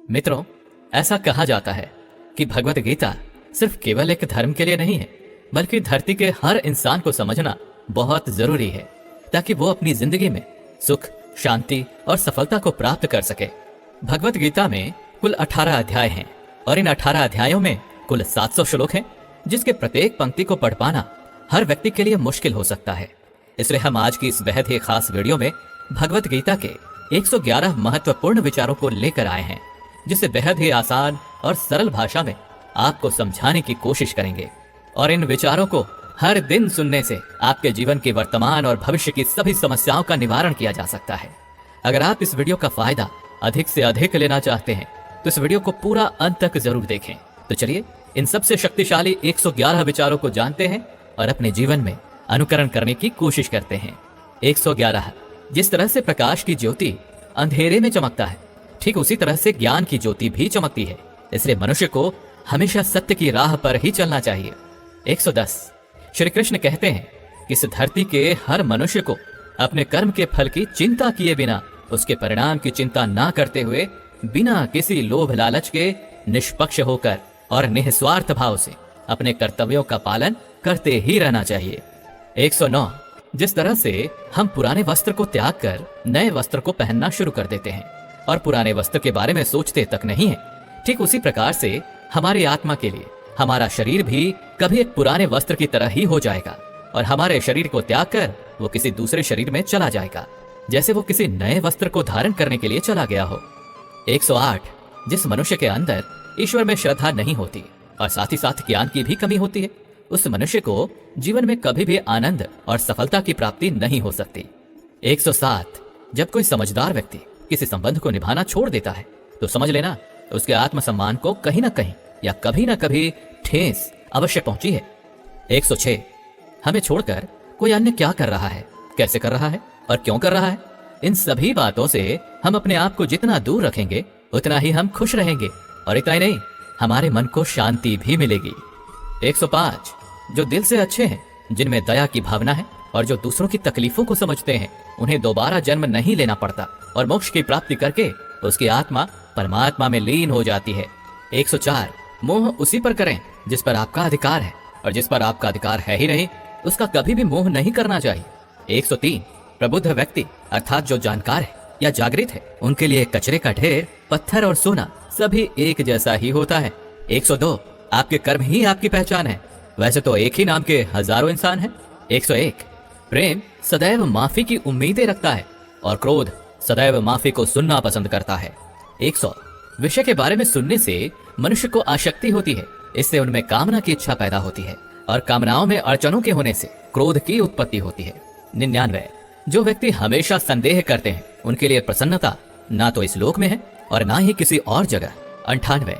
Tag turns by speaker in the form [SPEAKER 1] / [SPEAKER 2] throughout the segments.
[SPEAKER 1] मित्रों, ऐसा कहा जाता है कि भगवत गीता सिर्फ केवल एक धर्म के लिए नहीं है, बल्कि धरती के हर इंसान को समझना बहुत जरूरी है, ताकि वो अपनी जिंदगी में सुख, शांति और सफलता को प्राप्त कर सके। भगवत गीता में कुल 18 अध्याय हैं और इन 18 अध्यायों में कुल 700 श्लोक हैं, जिसके प्रत्येक पंक्ति को पढ़ पाना हर व्यक्ति के लिए मुश्किल हो सकता है। इसलिए हम आज की इस बेहद ही खास वीडियो में भगवत गीता के 111 महत्वपूर्ण विचारों को लेकर आए हैं, जिसे बेहद ही आसान और सरल भाषा में आपको समझाने की कोशिश करेंगे। और इन विचारों को हर दिन सुनने से आपके जीवन की वर्तमान और भविष्य की सभी समस्याओं का निवारण किया जा सकता है। अगर आप इस वीडियो का फायदा अधिक से अधिक लेना चाहते हैं तो इस वीडियो को पूरा अंत तक जरूर देखें। तो चलिए इन सबसे शक्तिशाली 111 विचारों को जानते हैं और अपने जीवन में अनुकरण करने की कोशिश करते हैं। 111। जिस तरह से प्रकाश की ज्योति अंधेरे में चमकता है, ठीक उसी तरह से ज्ञान की ज्योति भी चमकती है। इसलिए मनुष्य को हमेशा सत्य की राह पर ही चलना चाहिए। 110। श्री कृष्ण कहते हैं कि इस धरती के हर मनुष्य को अपने कर्म के फल की चिंता किए बिना, उसके परिणाम की चिंता ना करते हुए, बिना किसी लोभ लालच के निष्पक्ष होकर और निस्वार्थ भाव से अपने कर्तव्यों का पालन करते ही रहना चाहिए। 109। जिस तरह से हम पुराने वस्त्र को त्याग कर नए वस्त्र को पहनना शुरू कर देते हैं और पुराने वस्त्र के बारे में सोचते तक नहीं है, ठीक उसी प्रकार से हमारी आत्मा के लिए हमारा शरीर भी कभी एक पुराने वस्त्र की तरह ही हो जाएगा और हमारे शरीर को त्याग कर वो किसी दूसरे शरीर में चला जाएगा, जैसे वो किसी नए वस्त्र को धारण करने के लिए चला गया हो। 108। जिस मनुष्य के अंदर ईश्वर में श्रद्धा नहीं होती और साथ ही साथ ज्ञान की भी कमी होती है, उस मनुष्य को जीवन में कभी भी आनंद और सफलता की प्राप्ति नहीं हो सकती। 107। जब कोई समझदार व्यक्ति किसी संबंध को निभाना छोड़ देता है तो समझ लेना उसके आत्मसम्मान को कहीं ना कहीं या कभी ना कभी ठेस अवश्य पहुंची है। 106। हमें छोड़कर कोई अन्य क्या कर रहा है, कैसे कर रहा है और क्यों कर रहा है, इन सभी बातों से हम अपने आप को जितना दूर रखेंगे उतना ही हम खुश रहेंगे और इतना ही नहीं, हमारे मन को शांति भी मिलेगी। 105। जो दिल से अच्छे हैं, जिनमें दया की भावना है और जो दूसरों की तकलीफों को समझते हैं, उन्हें दोबारा जन्म नहीं लेना पड़ता और मोक्ष की प्राप्ति करके उसकी आत्मा परमात्मा में लीन हो जाती है। 104। मोह उसी पर करें जिस पर आपका अधिकार है, और जिस पर आपका अधिकार है ही नहीं उसका कभी भी मोह नहीं करना चाहिए। 103। प्रबुद्ध व्यक्ति अर्थात जो जानकार है या जागृत है, उनके लिए कचरे का ढेर, पत्थर और सोना सभी एक जैसा ही होता है। 102। आपके कर्म ही आपकी पहचान है, वैसे तो एक ही नाम के हजारों इंसान हैं। 101। प्रेम सदैव माफी की उम्मीदें रखता है और क्रोध सदैव माफी को सुनना पसंद करता है। 100। विषय के बारे में सुनने से मनुष्य को आसक्ति होती है, इससे उनमें कामना की इच्छा पैदा होती है और कामनाओं में अड़चनों के होने से क्रोध की उत्पत्ति होती है। 99। जो व्यक्ति हमेशा संदेह करते हैं, उनके लिए प्रसन्नता ना तो इस लोक में है और ना ही किसी और जगह। 98।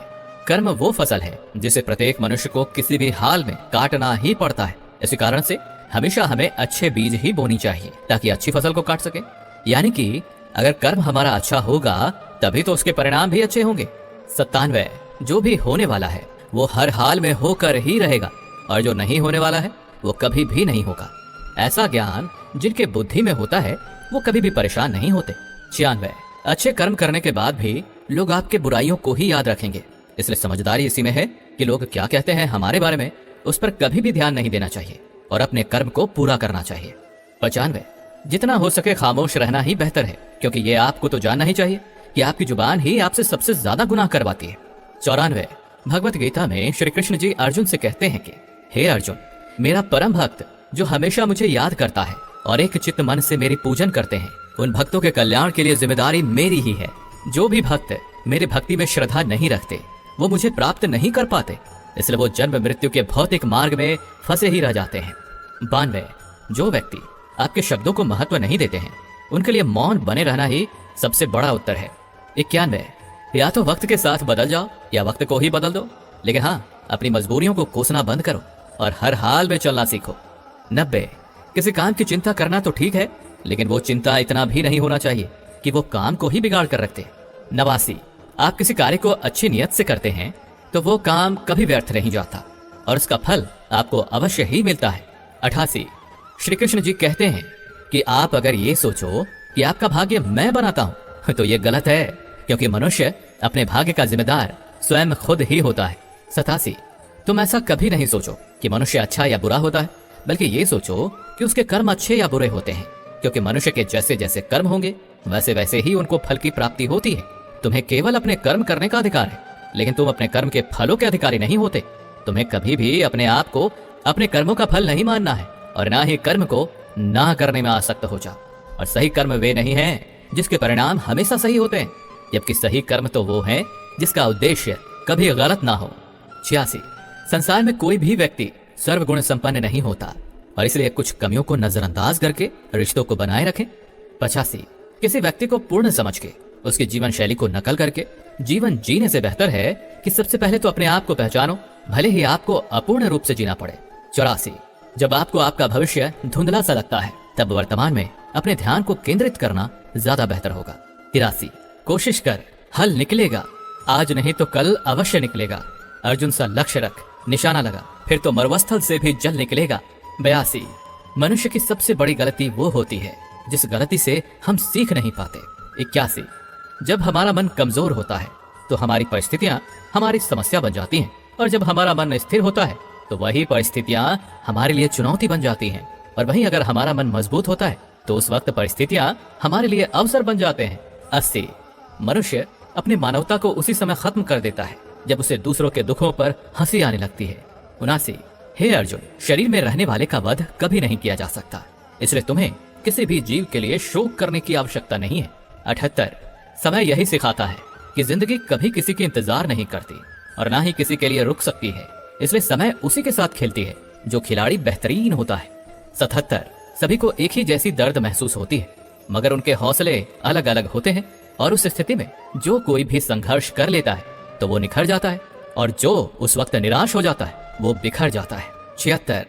[SPEAKER 1] कर्म वो फसल है जिसे प्रत्येक मनुष्य को किसी भी हाल में काटना ही पड़ता है। इसी कारण से हमेशा हमें अच्छे बीज ही बोनी चाहिए ताकि अच्छी फसल को काट सके। यानी कि अगर कर्म हमारा अच्छा होगा तभी तो उसके परिणाम भी अच्छे होंगे। 97। जो भी होने वाला है वो हर हाल में होकर ही रहेगा और जो नहीं होने वाला है वो कभी भी नहीं होगा। ऐसा ज्ञान जिनके बुद्धि में होता है वो कभी भी परेशान नहीं होते। 96। अच्छे कर्म करने के बाद भी लोग आपके बुराइयों को ही याद रखेंगे, इसलिए समझदारी इसी में है कि लोग क्या कहते हैं हमारे बारे में, उस पर कभी भी ध्यान नहीं देना चाहिए और अपने कर्म को पूरा करना चाहिए। 95। जितना हो सके खामोश रहना ही बेहतर है, क्योंकि ये आपको तो जानना ही चाहिए कि आपकी जुबान ही आपसे सबसे ज्यादा गुनाह करवाती है। 94। भगवत गीता में श्री कृष्ण जी अर्जुन से कहते हैं कि हे अर्जुन, मेरा परम भक्त जो हमेशा मुझे याद करता है और एक चित्त मन से मेरी पूजन करते हैं, उन भक्तों के कल्याण के लिए जिम्मेदारी मेरी ही है। जो भी भक्त मेरे भक्ति में श्रद्धा नहीं रखते वो मुझे प्राप्त नहीं कर पाते, इसलिए वो जन्म मृत्यु के भौतिक मार्ग में फंसे ही रह जाते हैं। 92। जो व्यक्ति आपके शब्दों को महत्व नहीं देते हैं, उनके लिए मौन बने रहना ही सबसे बड़ा उत्तर है। 91। या तो वक्त के साथ बदल जाओ या वक्त को ही बदल दो, लेकिन हाँ, अपनी मजबूरियों को कोसना बंद करो और हर हाल में चलना सीखो। 90। किसी काम की चिंता करना तो ठीक है, लेकिन वो चिंता इतना भी नहीं होना चाहिए कि वो काम को ही बिगाड़ कर रखते। 89। आप किसी कार्य को अच्छी नियत से करते हैं तो वो काम कभी व्यर्थ नहीं जाता और उसका फल आपको अवश्य ही मिलता है। 88। श्री कृष्ण जी कहते हैं कि आप अगर ये सोचो कि आपका भाग्य मैं बनाता हूं तो ये गलत है, क्योंकि मनुष्य अपने भाग्य का जिम्मेदार स्वयं खुद ही होता है। 87 तुम ऐसा कभी नहीं सोचो कि मनुष्य अच्छा या बुरा होता है, बल्कि ये सोचो कि उसके कर्म अच्छे या बुरे होते हैं, क्योंकि मनुष्य के जैसे जैसे कर्म होंगे वैसे वैसे ही उनको फल की प्राप्ति होती है। तुम्हें केवल अपने कर्म करने का अधिकार है, लेकिन तुम अपने कर्म के फलों के अधिकारी नहीं होते। तुम्हें कभी भी अपने आप को अपने कर्मों का फल नहीं मानना है, और ना ही कर्म को ना करने में आसक्त हो जाओ। और सही कर्म वे नहीं हैं जिसके परिणाम हमेशा सही होते हैं, जबकि सही कर्म तो वो है जिसका उद्देश्य कभी गलत ना हो। 86 संसार में कोई भी व्यक्ति सर्वगुण संपन्न नहीं होता, और इसलिए कुछ कमियों को नजरअंदाज करके रिश्तों को बनाए रखें। 85 किसी व्यक्ति को पूर्ण समझ के उसकी जीवन शैली को नकल करके जीवन जीने से बेहतर है कि सबसे पहले तो अपने आप को पहचानो, भले ही आपको अपूर्ण रूप से जीना पड़े। 84 जब आपको आपका भविष्य धुंधला सा लगता है, तब वर्तमान में अपने ध्यान को केंद्रित करना ज्यादा बेहतर होगा। 83 कोशिश कर, हल निकलेगा, आज नहीं तो कल अवश्य निकलेगा। अर्जुन सा लक्ष्य रख, निशाना लगा, फिर तो मरुस्थल से भी जल निकलेगा। 82 मनुष्य की सबसे बड़ी गलती वो होती है जिस गलती से हम सीख नहीं पाते। 81 जब हमारा मन कमजोर होता है तो हमारी परिस्थितियां हमारी समस्या बन जाती हैं, और जब हमारा मन स्थिर होता है तो वही परिस्थितियां हमारे लिए चुनौती बन जाती हैं, और वहीं अगर हमारा मन मजबूत होता है तो उस वक्त परिस्थितियां हमारे लिए अवसर बन जाते हैं। 80 मनुष्य अपनी मानवता को उसी समय खत्म कर देता है जब उसे दूसरों के दुखों पर हंसी आने लगती है। 79 हे अर्जुन, शरीर में रहने वाले का वध कभी नहीं किया जा सकता, इसलिए तुम्हें किसी भी जीव के लिए शोक करने की आवश्यकता नहीं है। 78 समय यही सिखाता है कि जिंदगी कभी किसी के इंतजार नहीं करती और ना ही किसी के लिए रुक सकती है, इसलिए समय उसी के साथ खेलती है जो खिलाड़ी बेहतरीन होता है। 77 सभी को एक ही जैसी दर्द महसूस होती है, मगर उनके हौसले अलग अलग होते हैं, और उस स्थिति में जो कोई भी संघर्ष कर लेता है तो वो निखर जाता है, और जो उस वक्त निराश हो जाता है वो बिखर जाता है। 76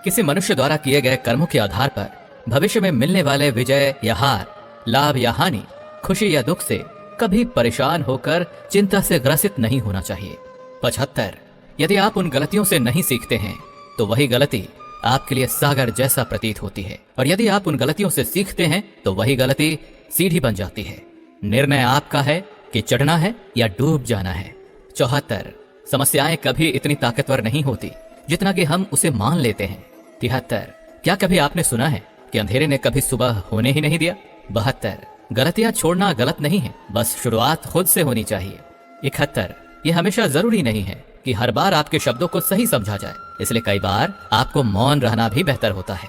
[SPEAKER 1] किसी मनुष्य द्वारा किए गए कर्मों के आधार पर भविष्य में मिलने वाले विजय या हार, लाभ या हानि, खुशी या दुख से कभी परेशान होकर चिंता से ग्रसित नहीं होना चाहिए। 75 यदि आप उन गलतियों से नहीं सीखते हैं तो वही गलती आपके लिए सागर जैसा प्रतीत होती है, और यदि आप उन गलतियों से सीखते हैं तो वही गलती सीढ़ी बन जाती है। निर्णय आपका है कि चढ़ना है या डूब जाना है। 74 समस्याएं कभी इतनी ताकतवर नहीं होती जितना कि हम उसे मान लेते हैं। 73 क्या कभी आपने सुना है कि अंधेरे ने कभी सुबह होने ही नहीं दिया। 72 गलतियां छोड़ना गलत नहीं है, बस शुरुआत खुद से होनी चाहिए। 71 ये हमेशा जरूरी नहीं है कि हर बार आपके शब्दों को सही समझा जाए, इसलिए कई बार आपको मौन रहना भी बेहतर होता है।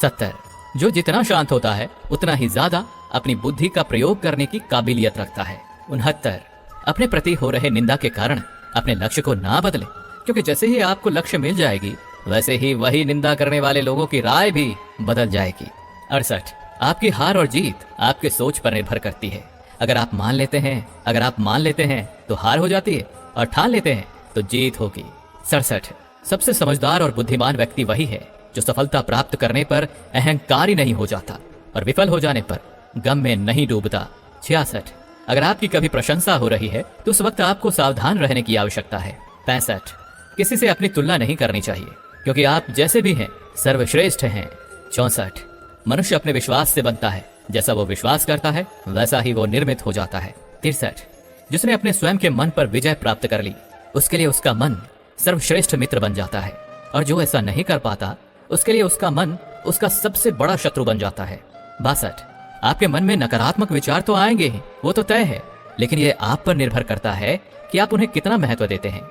[SPEAKER 1] 70 जो जितना शांत होता है उतना ही ज्यादा अपनी बुद्धि का प्रयोग करने की काबिलियत रखता है। 69 अपने प्रति हो रहे निंदा के कारण अपने लक्ष्य को ना बदले, क्योंकि जैसे ही आपको लक्ष्य मिल जाएगी वैसे ही वही निंदा करने वाले लोगों की राय भी बदल जाएगी। 68 आपकी हार और जीत आपके सोच पर निर्भर करती है। अगर आप मान लेते हैं तो हार हो जाती है, और ठान लेते हैं तो जीत होगी। 67 सबसे समझदार और बुद्धिमान व्यक्ति वही है जो सफलता प्राप्त करने पर अहंकारी नहीं हो जाता और विफल हो जाने पर गम में नहीं डूबता। 66 अगर आपकी कभी प्रशंसा हो रही है तो उस वक्त आपको सावधान रहने की आवश्यकता है। 65 किसी से अपनी तुलना नहीं करनी चाहिए, क्योंकि आप जैसे भी हैं सर्वश्रेष्ठ हैं। 64 मनुष्य अपने विश्वास से बनता है, जैसा वो विश्वास करता है वैसा ही वो निर्मित हो जाता है। 63 जिसने अपने स्वयं के मन पर विजय प्राप्त कर ली उसके लिए उसका मन सर्वश्रेष्ठ मित्र बन जाता है, और जो ऐसा नहीं कर पाता उसके लिए उसका मन उसका सबसे बड़ा शत्रु बन जाता है। 62 आपके मन में नकारात्मक विचार तो आएंगे ही, वो तो तय है, लेकिन ये आप पर निर्भर करता है कि आप उन्हें कितना महत्व देते हैं।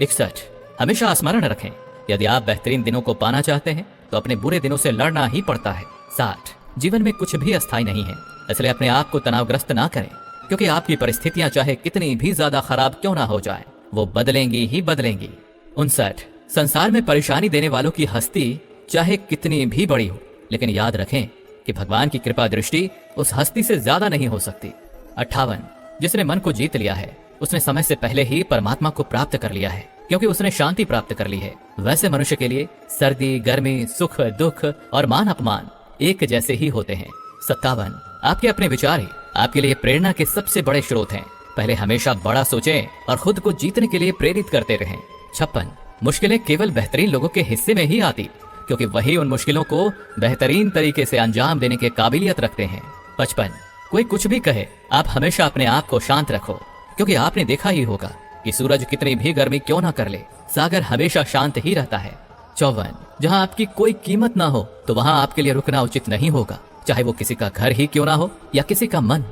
[SPEAKER 1] 61 हमेशा स्मरण रखें, यदि आप बेहतरीन दिनों को पाना चाहते हैं तो अपने बुरे दिनों से लड़ना ही पड़ता है। 60 जीवन में कुछ भी अस्थायी नहीं है, इसलिए अपने आप को तनावग्रस्त ना करें, क्योंकि आपकी परिस्थितियां चाहे कितनी भी ज्यादा खराब क्यों ना हो जाएं, वो बदलेंगी ही बदलेंगी। 59 संसार में परेशानी देने वालों की हस्ती चाहे कितनी भी बड़ी हो, लेकिन याद रखें कि भगवान की कृपा दृष्टि उस हस्ती से ज्यादा नहीं हो सकती। 58 जिसने मन को जीत लिया है उसने समय से पहले ही परमात्मा को प्राप्त कर लिया है, क्योंकि उसने शांति प्राप्त कर ली है। वैसे मनुष्य के लिए सर्दी, गर्मी, सुख, दुख और मान अपमान एक जैसे ही होते हैं। 57 आपके अपने विचार ही आपके लिए प्रेरणा के सबसे बड़े स्रोत हैं। पहले हमेशा बड़ा सोचें और खुद को जीतने के लिए प्रेरित करते रहें। 56 मुश्किलें केवल बेहतरीन लोगों के हिस्से में ही आती, क्योंकि वही उन मुश्किलों को बेहतरीन तरीके से अंजाम देने के काबिलियत रखते हैं। 55 कोई कुछ भी कहे, आप हमेशा अपने आप को शांत रखो, क्योंकि आपने देखा ही होगा कि सूरज कितनी भी गर्मी क्यों ना कर ले, सागर हमेशा शांत ही रहता है। 54, जहाँ आपकी कोई कीमत ना हो तो वहाँ आपके लिए रुकना उचित नहीं होगा, चाहे वो किसी का घर ही क्यों ना हो या किसी का मन।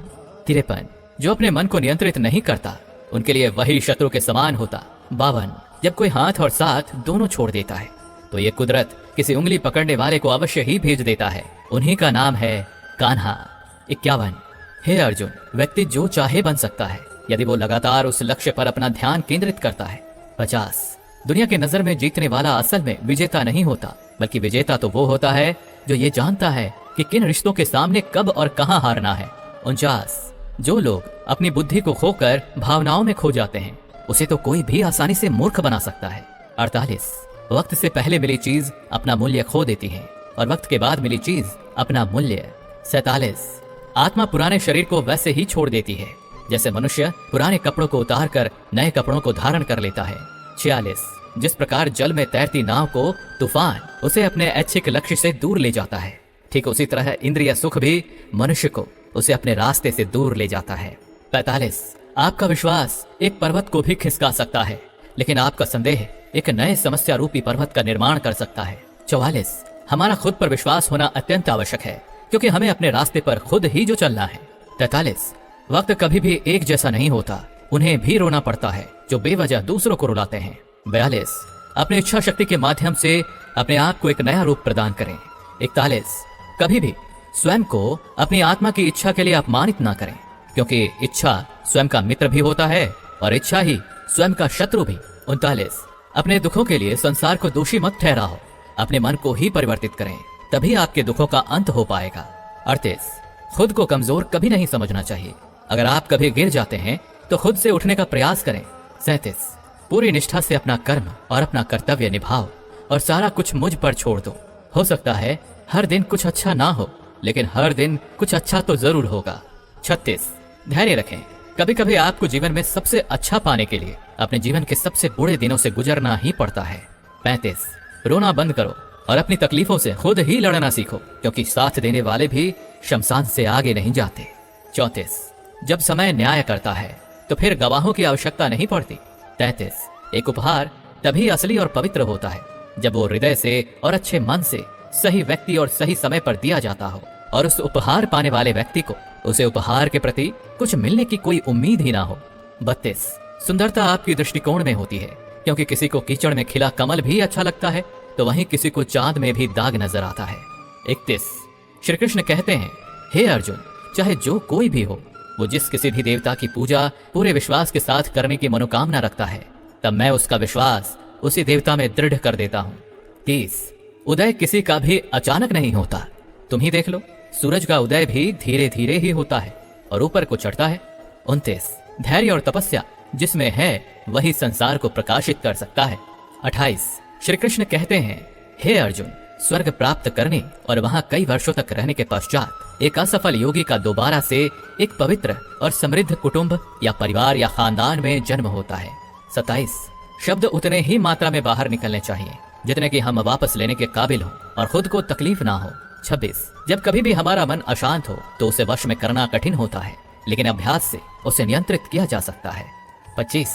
[SPEAKER 1] 53, जो अपने मन को नियंत्रित नहीं करता उनके लिए वही शत्रु के समान होता। 52, जब कोई हाथ और साथ दोनों छोड़ देता है तो ये कुदरत किसी उंगली पकड़ने वाले को अवश्य ही भेज देता है, उन्हीं का नाम है कान्हा। 51, हे अर्जुन, व्यक्ति जो चाहे बन सकता है यदि वो लगातार उस लक्ष्य पर अपना ध्यान केंद्रित करता है। 50, दुनिया की नजर में जीतने वाला असल में विजेता नहीं होता, बल्कि विजेता तो वो होता है जो ये जानता है कि किन रिश्तों के सामने कब और कहां हारना है। 49, जो लोग अपनी बुद्धि को खोकर भावनाओं में खो जाते हैं उसे तो कोई भी आसानी से मूर्ख बना सकता है। 48, वक्त से पहले मिली चीज अपना मूल्य खो देती है और वक्त के बाद मिली चीज अपना मूल्य। 47, आत्मा पुराने शरीर को वैसे ही छोड़ देती है जैसे मनुष्य पुराने कपड़ों को उतार कर नए कपड़ों को धारण कर लेता है। 46, जिस प्रकार जल में तैरती नाव को तूफान उसे अपने ऐच्छिक लक्ष्य से दूर ले जाता है, ठीक उसी तरह इंद्रिय सुख भी मनुष्य को उसे अपने रास्ते से दूर ले जाता है। 45, आपका विश्वास एक पर्वत को भी खिसका सकता है, लेकिन आपका संदेह एक नए समस्या रूपी पर्वत का निर्माण कर सकता है। 44, हमारा खुद पर विश्वास होना अत्यंत आवश्यक है, क्योंकि हमें अपने रास्ते पर खुद ही जो चलना है। 43, वक्त कभी भी एक जैसा नहीं होता, उन्हें भी रोना पड़ता है जो बेवजह दूसरों को रुलाते हैं। 42, अपनी इच्छा शक्ति के माध्यम से अपने आप को एक नया रूप प्रदान करें। 41, कभी भी स्वयं को अपनी आत्मा की इच्छा के लिए अपमानित ना करें, क्योंकि इच्छा स्वयं का मित्र भी होता है और इच्छा ही स्वयं का शत्रु भी। 39, अपने दुखों के लिए संसार को दोषी मत ठहराओ, अपने मन को ही परिवर्तित करें, तभी आपके दुखों का अंत हो पाएगा। 38, खुद को कमजोर कभी नहीं समझना चाहिए, अगर आप कभी गिर जाते हैं तो खुद से उठने का प्रयास करें। 37, पूरी निष्ठा से अपना कर्म और अपना कर्तव्य निभाओ और सारा कुछ मुझ पर छोड़ दो। हो सकता है हर दिन कुछ अच्छा ना हो, लेकिन हर दिन कुछ अच्छा तो जरूर होगा। 36, धैर्य रखें, कभी कभी आपको जीवन में सबसे अच्छा पाने के लिए अपने जीवन के सबसे बुरे दिनों से गुजरना ही पड़ता है। 35, रोना बंद करो और अपनी तकलीफों से खुद ही लड़ना सीखो, क्योंकि साथ देने वाले भी शमशान से आगे नहीं जाते। 34, जब समय न्याय करता है तो फिर गवाहों की आवश्यकता नहीं पड़ती। 33, एक उपहार तभी असली और पवित्र होता है जब वो हृदय से और अच्छे मन से सही व्यक्ति और सही समय पर दिया जाता हो और उस उपहार पाने वाले व्यक्ति को उसे उपहार के प्रति कुछ मिलने की कोई उम्मीद ही ना हो। 32, सुंदरता आपकी दृष्टिकोण में होती है, क्योंकि किसी को कीचड़ में खिला कमल भी अच्छा लगता है तो वहीं किसी को चांद में भी दाग नजर आता है। 31, श्री कृष्ण कहते हैं, हे अर्जुन, चाहे जो कोई भी हो, वो जिस किसी भी देवता की पूजा पूरे विश्वास के साथ करने की मनोकामना रखता है, तब मैं उसका विश्वास उसी देवता में दृढ़ कर देता हूँ। 30, उदय किसी का भी अचानक नहीं होता, तुम ही देख लो, सूरज का उदय भी धीरे धीरे ही होता है और ऊपर को चढ़ता है। 29, धैर्य और तपस्या जिसमें है वही संसार को प्रकाशित कर सकता है। 28, श्री कृष्ण कहते हैं, हे अर्जुन, स्वर्ग प्राप्त करने और वहाँ कई वर्षों तक रहने के पश्चात एक असफल योगी का दोबारा से एक पवित्र और समृद्ध कुटुंब या परिवार या खानदान में जन्म होता है। 27, शब्द उतने ही मात्रा में बाहर निकलने चाहिए जितने कि हम वापस लेने के काबिल हो और खुद को तकलीफ ना हो। 26, जब कभी भी हमारा मन अशांत हो तो उसे वश में करना कठिन होता है, लेकिन अभ्यास से उसे नियंत्रित किया जा सकता है। 25,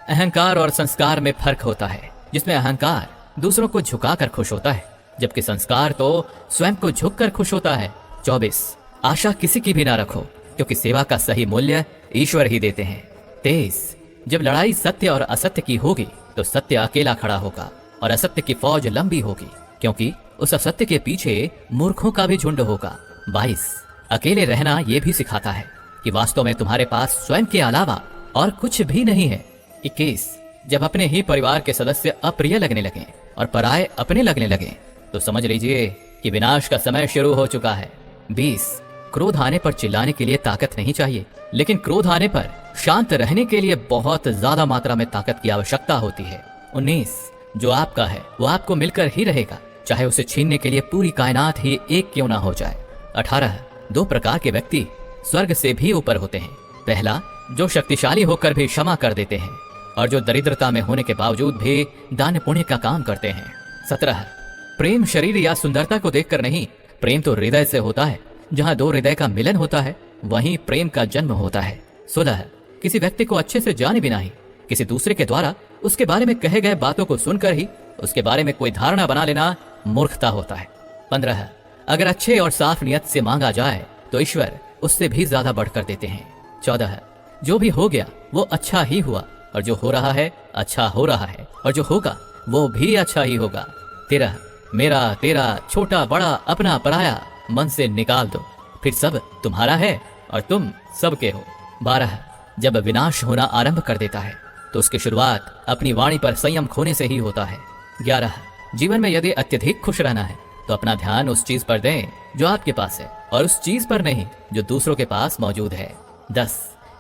[SPEAKER 1] अहंकार और संस्कार में फर्क होता है, जिसमें अहंकार दूसरों को झुकाकर खुश होता है जबकि संस्कार तो स्वयं को झुककर खुश होता है। 24, आशा किसी की भी ना रखो, क्योंकि सेवा का सही मूल्य ईश्वर ही देते हैं। 23, जब लड़ाई सत्य और असत्य की होगी तो सत्य अकेला खड़ा होगा और असत्य की फौज लंबी होगी, क्योंकि उस असत्य के पीछे मूर्खों का भी झुंड होगा। 22, अकेले रहना ये भी सिखाता है कि वास्तव में तुम्हारे पास स्वयं के अलावा और कुछ भी नहीं है। 21, जब अपने ही परिवार के सदस्य अप्रिय लगने लगे और पराये अपने लगने लगे तो समझ लीजिए कि विनाश का समय शुरू हो चुका है। 20, क्रोध आने पर चिल्लाने के लिए ताकत नहीं चाहिए, लेकिन क्रोध आने पर शांत रहने के लिए बहुत ज्यादा मात्रा में ताकत की आवश्यकता होती है। 19, जो आपका है वो आपको मिलकर ही रहेगा, चाहे उसे छीनने के लिए पूरी कायनात ही एक क्यों ना हो जाए। 18, दो प्रकार के व्यक्ति स्वर्ग से भी ऊपर होते हैं। पहला, जो शक्तिशाली होकर भी क्षमा कर देते हैं और जो दरिद्रता में होने के बावजूद भी दान पुण्य का काम करते हैं। 17, प्रेम शरीर या सुंदरता को देखकर नहीं, प्रेम तो हृदय से होता है, जहाँ दो हृदय का मिलन होता है वहीं प्रेम का जन्म होता है। 16, किसी व्यक्ति को अच्छे से जाने बिना ही किसी दूसरे के द्वारा उसके बारे में कहे गए बातों को सुनकर ही उसके बारे में कोई धारणा बना लेना मूर्खता होता है। 15 अगर अच्छे और साफ नियत से मांगा जाए तो ईश्वर उससे भी ज्यादा बढ़कर देते हैं। 14 जो भी हो गया वो अच्छा ही हुआ, और जो हो रहा है अच्छा हो रहा है, और जो होगा वो भी अच्छा ही होगा। 13 मेरा तेरा छोटा बड़ा अपना पराया मन से निकाल दो, फिर सब तुम्हारा है और तुम सबके हो। 12 जब विनाश होना आरंभ कर देता है तो उसकी शुरुआत अपनी वाणी पर संयम खोने से ही होता है। 11 जीवन में यदि अत्यधिक खुश रहना है तो अपना ध्यान उस चीज पर दें जो आपके पास है और उस चीज पर नहीं जो दूसरों के पास मौजूद है। 10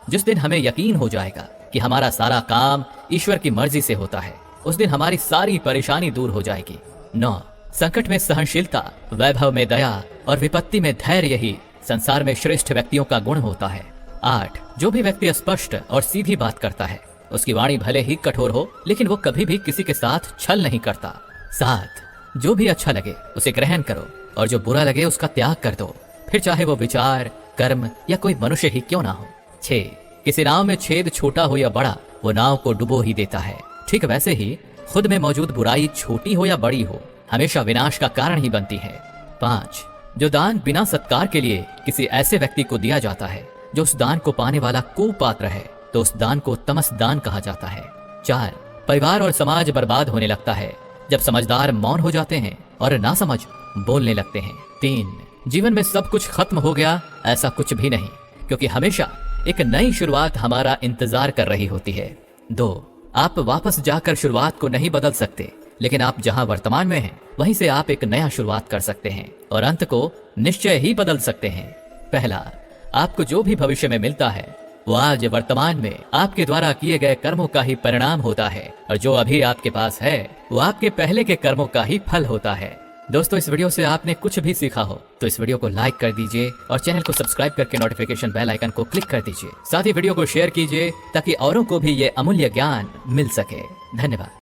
[SPEAKER 1] जिस दिन हमें यकीन हो जाएगा कि हमारा सारा काम ईश्वर की मर्जी से होता है, उस दिन हमारी सारी परेशानी दूर हो जाएगी। 9 संकट में सहनशीलता, वैभव में दया और विपत्ति में धैर्य ही संसार में श्रेष्ठ व्यक्तियों का गुण होता है। 8 जो भी व्यक्ति स्पष्ट और सीधी बात करता है उसकी वाणी भले ही कठोर हो लेकिन वो कभी भी किसी के साथ छल नहीं करता। 7 जो भी अच्छा लगे उसे ग्रहण करो और जो बुरा लगे उसका त्याग कर दो, फिर चाहे वो विचार, कर्म या कोई मनुष्य ही क्यों ना हो। 6 किसी नाव में छेद छोटा हो या बड़ा वो नाव को डुबो ही देता है, ठीक वैसे ही खुद में मौजूद बुराई छोटी हो या बड़ी हो हमेशा विनाश का कारण ही बनती है। 5 जो दान बिना सत्कार के लिए किसी ऐसे व्यक्ति को दिया जाता है जो उस दान को पाने वाला कुपात्र है तो उस दान को तमस दान कहा जाता है। 4 परिवार और समाज बर्बाद होने लगता है जब समझदार मौन हो जाते हैं और नासमझ बोलने लगते हैं। 3 जीवन में सब कुछ खत्म हो गया ऐसा कुछ भी नहीं, क्योंकि हमेशा एक नई शुरुआत हमारा इंतजार कर रही होती है। 2 आप वापस जाकर शुरुआत को नहीं बदल सकते, लेकिन आप जहां वर्तमान में हैं वहीं से आप एक नया शुरुआत कर सकते हैं और अंत को निश्चय ही बदल सकते हैं। पहला, आपको जो भी भविष्य में मिलता है वो आज वर्तमान में आपके द्वारा किए गए कर्मों का ही परिणाम होता है, और जो अभी आपके पास है वो आपके पहले के कर्मों का ही फल होता है। दोस्तों, इस वीडियो से आपने कुछ भी सीखा हो तो इस वीडियो को लाइक कर दीजिए और चैनल को सब्सक्राइब करके नोटिफिकेशन बेल आइकन को क्लिक कर दीजिए। साथ ही वीडियो को शेयर कीजिए ताकि औरों को भी ये अमूल्य ज्ञान मिल सके। धन्यवाद।